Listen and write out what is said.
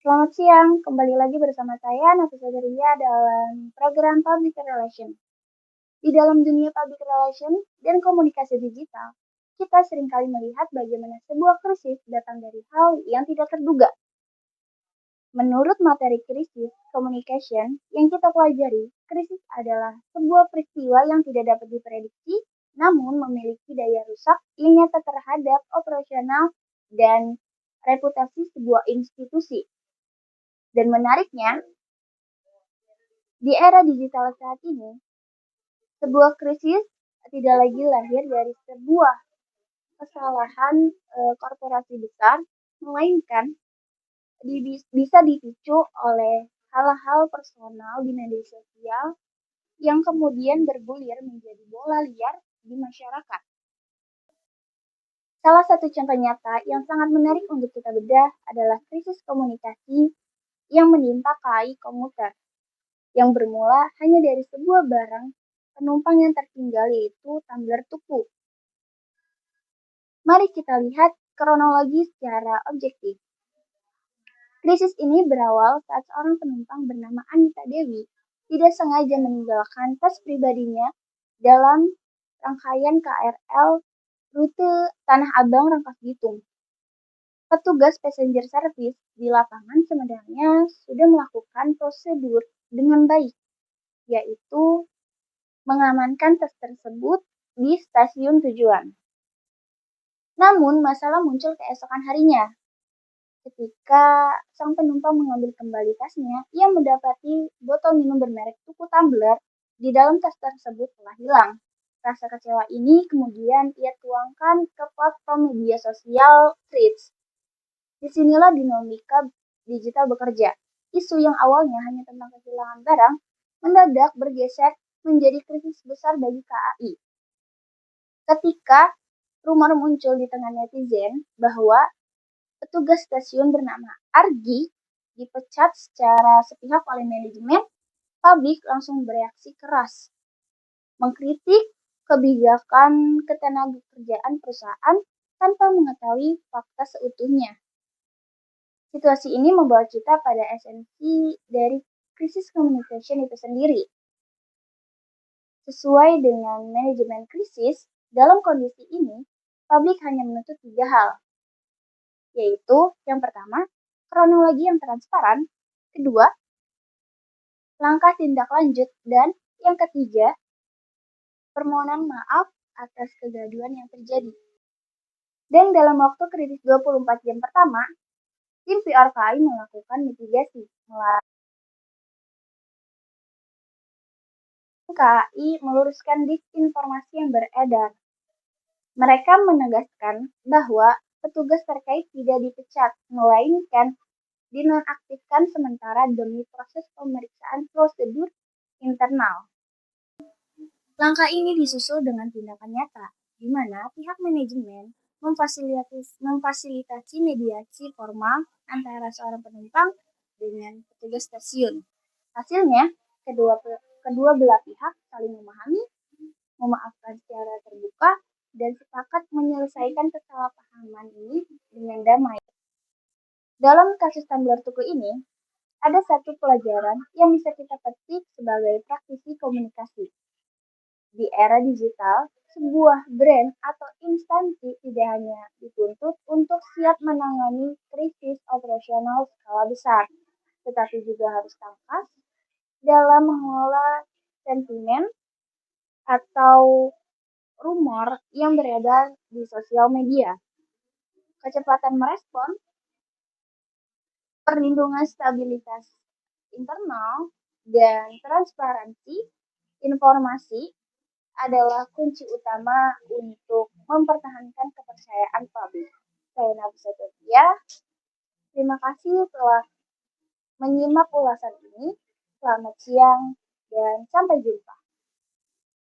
Selamat siang, kembali lagi bersama saya Nafisa Ria dalam program Public Relation. Di dalam dunia public relation dan komunikasi digital, kita seringkali melihat bagaimana sebuah krisis datang dari hal yang tidak terduga. Menurut materi krisis communication yang kita pelajari, krisis adalah sebuah peristiwa yang tidak dapat diprediksi, namun memiliki daya rusak yang nyata terhadap operasional dan reputasi sebuah institusi. Dan menariknya, di era digital saat ini, sebuah krisis tidak lagi lahir dari sebuah kesalahan korporasi besar, melainkan bisa dipicu oleh hal-hal personal di media sosial yang kemudian bergulir menjadi bola liar di masyarakat. Salah satu contoh nyata yang sangat menarik untuk kita bedah adalah krisis komunikasi yang menimpa KAI Komuter, yang bermula hanya dari sebuah barang penumpang yang tertinggal, yaitu tumbler tuku. Mari kita lihat kronologi secara objektif. Krisis ini berawal saat seorang penumpang bernama Anita Dewi tidak sengaja meninggalkan tas pribadinya dalam rangkaian KRL rute Tanah Abang Rangkas Bitung. Petugas passenger service di lapangan sebenarnya sudah melakukan prosedur dengan baik, yaitu mengamankan tas tersebut di stasiun tujuan. Namun, masalah muncul keesokan harinya. Ketika sang penumpang mengambil kembali tasnya, ia mendapati botol minum bermerek Tuku Tumbler di dalam tas tersebut telah hilang. Rasa kecewa ini kemudian ia tuangkan ke platform media sosial Threads. Disinilah dinamika digital bekerja. Isu yang awalnya hanya tentang kehilangan barang, mendadak bergeser menjadi krisis besar bagi KAI. Ketika rumor muncul di tengah netizen bahwa petugas stasiun bernama Argi dipecat secara sepihak oleh manajemen, publik langsung bereaksi keras, mengkritik kebijakan ketenagakerjaan perusahaan tanpa mengetahui fakta seutuhnya. Situasi ini membawa kita pada esensi dari krisis communication itu sendiri. Sesuai dengan manajemen krisis, dalam kondisi ini, publik hanya menuntut 3 hal, yaitu yang pertama, kronologi yang transparan, kedua, langkah tindak lanjut, dan yang ketiga, permohonan maaf atas kegaduhan yang terjadi. Dan dalam waktu kritis 24 jam pertama, tim PR KAI melakukan mitigasi melalui KAI meluruskan disinformasi yang beredar. Mereka menegaskan bahwa petugas terkait tidak dipecat, melainkan dinonaktifkan sementara demi proses pemeriksaan prosedur internal. Langkah ini disusul dengan tindakan nyata, di mana pihak manajemen memfasilitasi mediasi formal antara seorang penumpang dengan petugas stasiun. Hasilnya, kedua belah pihak saling memahami, memaafkan secara terbuka, dan sepakat menyelesaikan kesalahpahaman ini dengan damai. Dalam kasus tumbler tuku ini, ada satu pelajaran yang bisa kita petik sebagai praktisi komunikasi. Di era digital, sebuah brand atau instansi tidak hanya dituntut untuk siap menangani krisis operasional skala besar, tetapi juga harus tangkas dalam mengelola sentimen atau rumor yang beredar di sosial media. Kecepatan merespon, perlindungan stabilitas internal, dan transparansi informasi adalah kunci utama untuk mempertahankan kepercayaan publik. Saya Nafisa Ria, terima kasih telah menyimak ulasan ini. Selamat siang dan sampai jumpa.